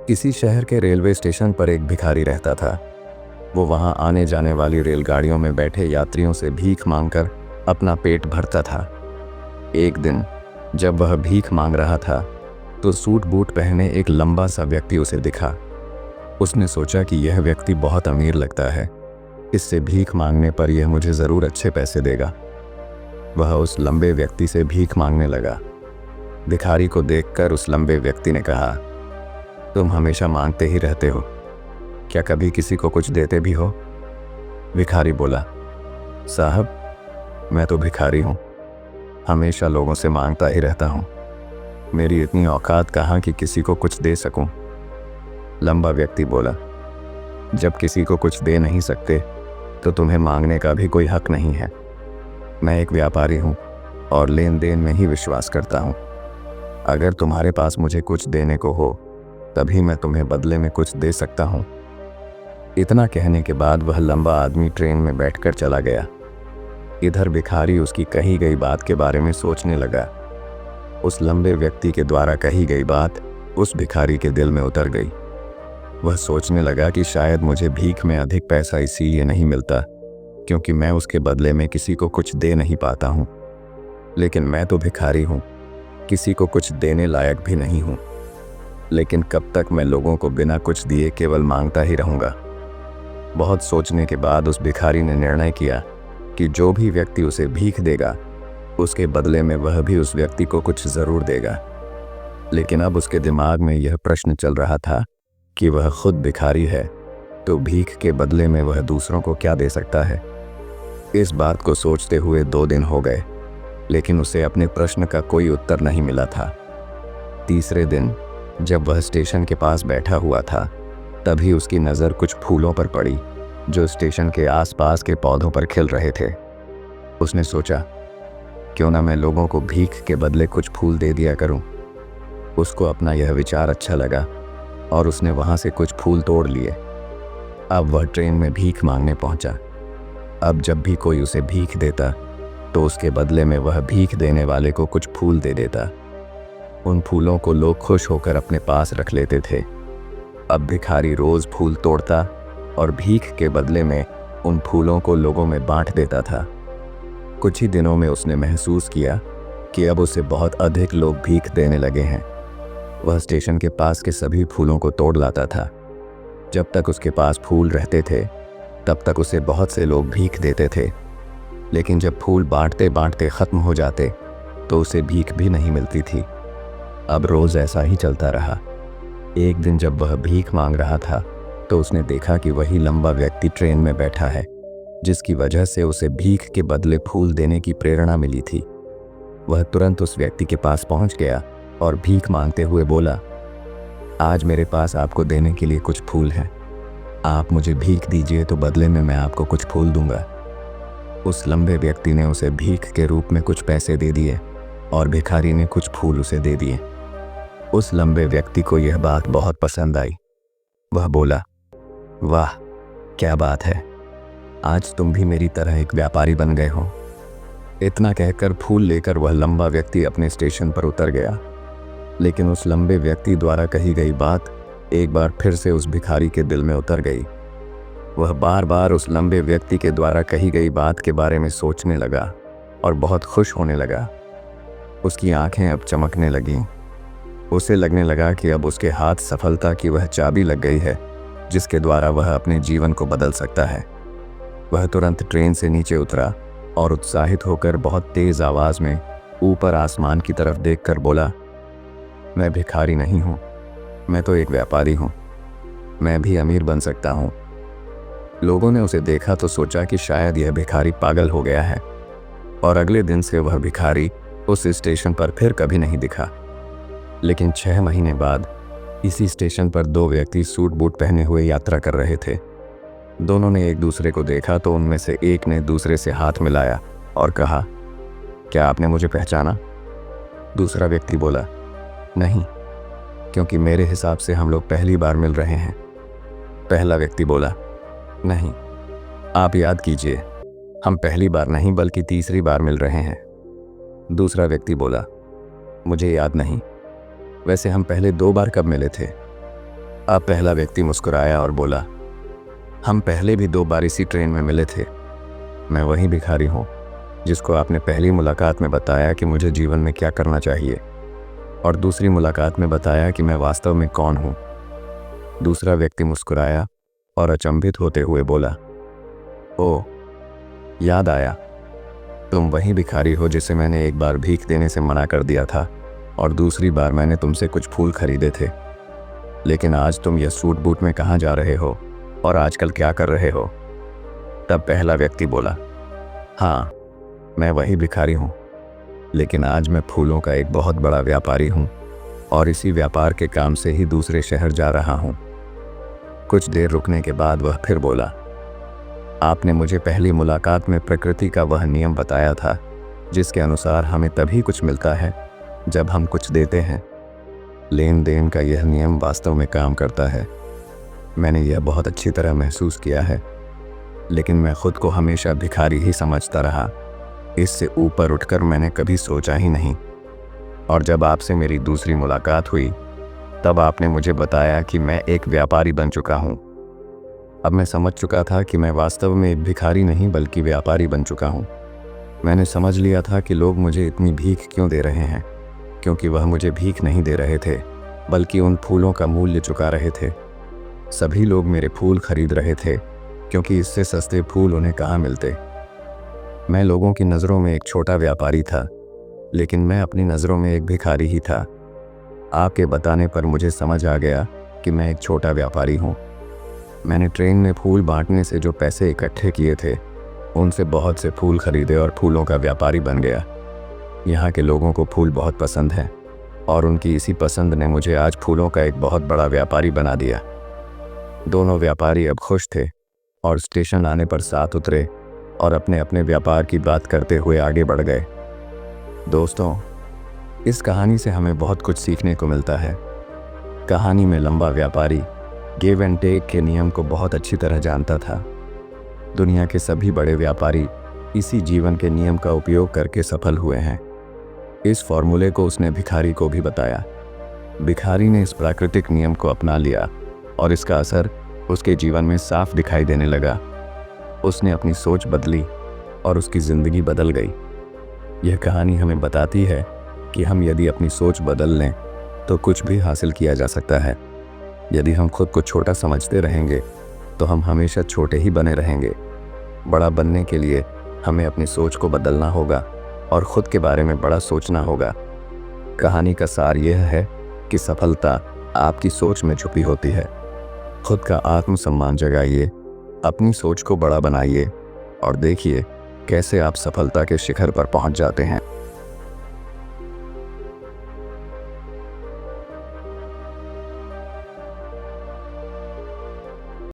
किसी शहर के रेलवे स्टेशन पर एक भिखारी रहता था। वो वहां आने जाने वाली रेलगाड़ियों में बैठे यात्रियों से भीख मांगकर अपना पेट भरता था। एक दिन जब वह भीख मांग रहा था तो सूट बूट पहने एक लंबा सा व्यक्ति उसे दिखा। उसने सोचा कि यह व्यक्ति बहुत अमीर लगता है, इससे भीख मांगने पर यह मुझे ज़रूर अच्छे पैसे देगा। वह उस लंबे व्यक्ति से भीख मांगने लगा। भिखारी को देखकर उस लंबे व्यक्ति ने कहा, तुम हमेशा मांगते ही रहते हो, क्या कभी किसी को कुछ देते भी हो? भिखारी बोला, साहब मैं तो भिखारी हूँ, हमेशा लोगों से मांगता ही रहता हूँ। मेरी इतनी औकात कहाँ कि किसी को कुछ दे सकूं। लंबा व्यक्ति बोला, जब किसी को कुछ दे नहीं सकते तो तुम्हें मांगने का भी कोई हक नहीं है। मैं एक व्यापारी हूँ और लेन देन में ही विश्वास करता हूँ। अगर तुम्हारे पास मुझे कुछ देने को हो तभी मैं तुम्हें बदले में कुछ दे सकता हूँ। इतना कहने के बाद वह लंबा आदमी ट्रेन में बैठकर चला गया। इधर भिखारी उसकी कही गई बात के बारे में सोचने लगा। उस लंबे व्यक्ति के द्वारा कही गई बात उस भिखारी के दिल में उतर गई। वह सोचने लगा कि शायद मुझे भीख में अधिक पैसा इसीलिए नहीं मिलता क्योंकि मैं उसके बदले में किसी को कुछ दे नहीं पाता हूँ। लेकिन मैं तो भिखारी हूँ, किसी को कुछ देने लायक भी नहीं हूँ। लेकिन कब तक मैं लोगों को बिना कुछ दिए केवल मांगता ही रहूँगा। बहुत सोचने के बाद उस भिखारी ने निर्णय किया कि जो भी व्यक्ति उसे भीख देगा उसके बदले में वह भी उस व्यक्ति को कुछ ज़रूर देगा। लेकिन अब उसके दिमाग में यह प्रश्न चल रहा था कि वह खुद भिखारी है तो भीख के बदले में वह दूसरों को क्या दे सकता है। इस बात को सोचते हुए 2 दिन हो गए, लेकिन उसे अपने प्रश्न का कोई उत्तर नहीं मिला था। तीसरे दिन जब वह स्टेशन के पास बैठा हुआ था तभी उसकी नज़र कुछ फूलों पर पड़ी जो स्टेशन के आसपास के पौधों पर खिल रहे थे। उसने सोचा, क्यों ना मैं लोगों को भीख के बदले कुछ फूल दे दिया करूं। उसको अपना यह विचार अच्छा लगा और उसने वहां से कुछ फूल तोड़ लिए। अब वह ट्रेन में भीख मांगने पहुंचा। अब जब भी कोई उसे भीख देता तो उसके बदले में वह भीख देने वाले को कुछ फूल दे देता। उन फूलों को लोग खुश होकर अपने पास रख लेते थे। अब भिखारी रोज फूल तोड़ता और भीख के बदले में उन फूलों को लोगों में बांट देता था। कुछ ही दिनों में उसने महसूस किया कि अब उसे बहुत अधिक लोग भीख देने लगे हैं। वह स्टेशन के पास के सभी फूलों को तोड़ लाता था। जब तक उसके पास फूल रहते थे तब तक उसे बहुत से लोग भीख देते थे, लेकिन जब फूल बांटते बांटते ख़त्म हो जाते तो उसे भीख भी नहीं मिलती थी। अब रोज़ ऐसा ही चलता रहा। एक दिन जब वह भीख मांग रहा था तो उसने देखा कि वही लंबा व्यक्ति ट्रेन में बैठा है जिसकी वजह से उसे भीख के बदले फूल देने की प्रेरणा मिली थी। वह तुरंत उस व्यक्ति के पास पहुंच गया और भीख मांगते हुए बोला, आज मेरे पास आपको देने के लिए कुछ फूल हैं। आप मुझे भीख दीजिए तो बदले में मैं आपको कुछ फूल दूंगा। उस लंबे व्यक्ति ने उसे भीख के रूप में कुछ पैसे दे दिए और भिखारी ने कुछ फूल उसे दे दिए। उस लंबे व्यक्ति को यह बात बहुत पसंद आई। वह बोला, वाह क्या बात है, आज तुम भी मेरी तरह एक व्यापारी बन गए हो। इतना कहकर फूल लेकर वह लंबा व्यक्ति अपने स्टेशन पर उतर गया। लेकिन उस लंबे व्यक्ति द्वारा कही गई बात एक बार फिर से उस भिखारी के दिल में उतर गई। वह बार बार उस लंबे व्यक्ति के द्वारा कही गई बात के बारे में सोचने लगा और बहुत खुश होने लगा। उसकी आंखें अब चमकने लगीं। उसे लगने लगा कि अब उसके हाथ सफलता की वह चाबी लग गई है जिसके द्वारा वह अपने जीवन को बदल सकता है। वह तुरंत ट्रेन से नीचे उतरा और उत्साहित होकर बहुत तेज़ आवाज़ में ऊपर आसमान की तरफ देखकर बोला, मैं भिखारी नहीं हूँ, मैं तो एक व्यापारी हूँ, मैं भी अमीर बन सकता हूँ। लोगों ने उसे देखा तो सोचा कि शायद यह भिखारी पागल हो गया है और अगले दिन से वह भिखारी उस स्टेशन पर फिर कभी नहीं दिखा। लेकिन 6 महीने बाद इसी स्टेशन पर 2 व्यक्ति सूट बूट पहने हुए यात्रा कर रहे थे। दोनों ने एक दूसरे को देखा तो उनमें से एक ने दूसरे से हाथ मिलाया और कहा, क्या आपने मुझे पहचाना? दूसरा व्यक्ति बोला, नहीं, क्योंकि मेरे हिसाब से हम लोग पहली बार मिल रहे हैं। पहला व्यक्ति बोला, नहीं, आप याद कीजिए, हम पहली बार नहीं बल्कि तीसरी बार मिल रहे हैं। दूसरा व्यक्ति बोला, मुझे याद नहीं, वैसे हम पहले 2 बार कब मिले थे? अब पहला व्यक्ति मुस्कुराया और बोला, हम पहले भी 2 बार इसी ट्रेन में मिले थे। मैं वही भिखारी हूँ जिसको आपने पहली मुलाकात में बताया कि मुझे जीवन में क्या करना चाहिए, और दूसरी मुलाकात में बताया कि मैं वास्तव में कौन हूँ। दूसरा व्यक्ति मुस्कुराया और अचंभित होते हुए बोला, ओह, याद आया, तुम वही भिखारी हो जिसे मैंने एक बार भीख देने से मना कर दिया था और दूसरी बार मैंने तुमसे कुछ फूल खरीदे थे। लेकिन आज तुम यह सूट बूट में कहाँ जा रहे हो और आजकल क्या कर रहे हो? तब पहला व्यक्ति बोला, हाँ, मैं वही भिखारी हूँ, लेकिन आज मैं फूलों का एक बहुत बड़ा व्यापारी हूँ और इसी व्यापार के काम से ही दूसरे शहर जा रहा हूँ। कुछ देर रुकने के बाद वह फिर बोला, आपने मुझे पहली मुलाकात में प्रकृति का वह नियम बताया था जिसके अनुसार हमें तभी कुछ मिलता है जब हम कुछ देते हैं। लेन देन का यह नियम वास्तव में काम करता है। मैंने यह बहुत अच्छी तरह महसूस किया है, लेकिन मैं खुद को हमेशा भिखारी ही समझता रहा। इससे ऊपर उठकर मैंने कभी सोचा ही नहीं। और जब आपसे मेरी दूसरी मुलाकात हुई तब आपने मुझे बताया कि मैं एक व्यापारी बन चुका हूँ। अब मैं समझ चुका था कि मैं वास्तव में एक भिखारी नहीं बल्कि व्यापारी बन चुका हूँ। मैंने समझ लिया था कि लोग मुझे इतनी भीख क्यों दे रहे हैं, क्योंकि वह मुझे भीख नहीं दे रहे थे बल्कि उन फूलों का मूल्य चुका रहे थे। सभी लोग मेरे फूल खरीद रहे थे क्योंकि इससे सस्ते फूल उन्हें कहाँ मिलते। मैं लोगों की नज़रों में एक छोटा व्यापारी था, लेकिन मैं अपनी नज़रों में एक भिखारी ही था। आपके बताने पर मुझे समझ आ गया कि मैं एक छोटा व्यापारी हूँ। मैंने ट्रेन में फूल बांटने से जो पैसे इकट्ठे किए थे उनसे बहुत से फूल खरीदे और फूलों का व्यापारी बन गया। यहाँ के लोगों को फूल बहुत पसंद है और उनकी इसी पसंद ने मुझे आज फूलों का एक बहुत बड़ा व्यापारी बना दिया। दोनों व्यापारी अब खुश थे और स्टेशन आने पर साथ उतरे और अपने अपने व्यापार की बात करते हुए आगे बढ़ गए। दोस्तों, इस कहानी से हमें बहुत कुछ सीखने को मिलता है। कहानी में लंबा व्यापारी गिव एंड टेक के नियम को बहुत अच्छी तरह जानता था। दुनिया के सभी बड़े व्यापारी इसी जीवन के नियम का उपयोग करके सफल हुए हैं। इस फॉर्मूले को उसने भिखारी को भी बताया। भिखारी ने इस प्राकृतिक नियम को अपना लिया और इसका असर उसके जीवन में साफ दिखाई देने लगा। उसने अपनी सोच बदली और उसकी ज़िंदगी बदल गई। यह कहानी हमें बताती है कि हम यदि अपनी सोच बदल लें तो कुछ भी हासिल किया जा सकता है। यदि हम खुद को छोटा समझते रहेंगे तो हम हमेशा छोटे ही बने रहेंगे। बड़ा बनने के लिए हमें अपनी सोच को बदलना होगा और खुद के बारे में बड़ा सोचना होगा। कहानी का सार यह है कि सफलता आपकी सोच में छुपी होती है। खुद का आत्मसम्मान जगाइए, अपनी सोच को बड़ा बनाइए और देखिए कैसे आप सफलता के शिखर पर पहुंच जाते हैं।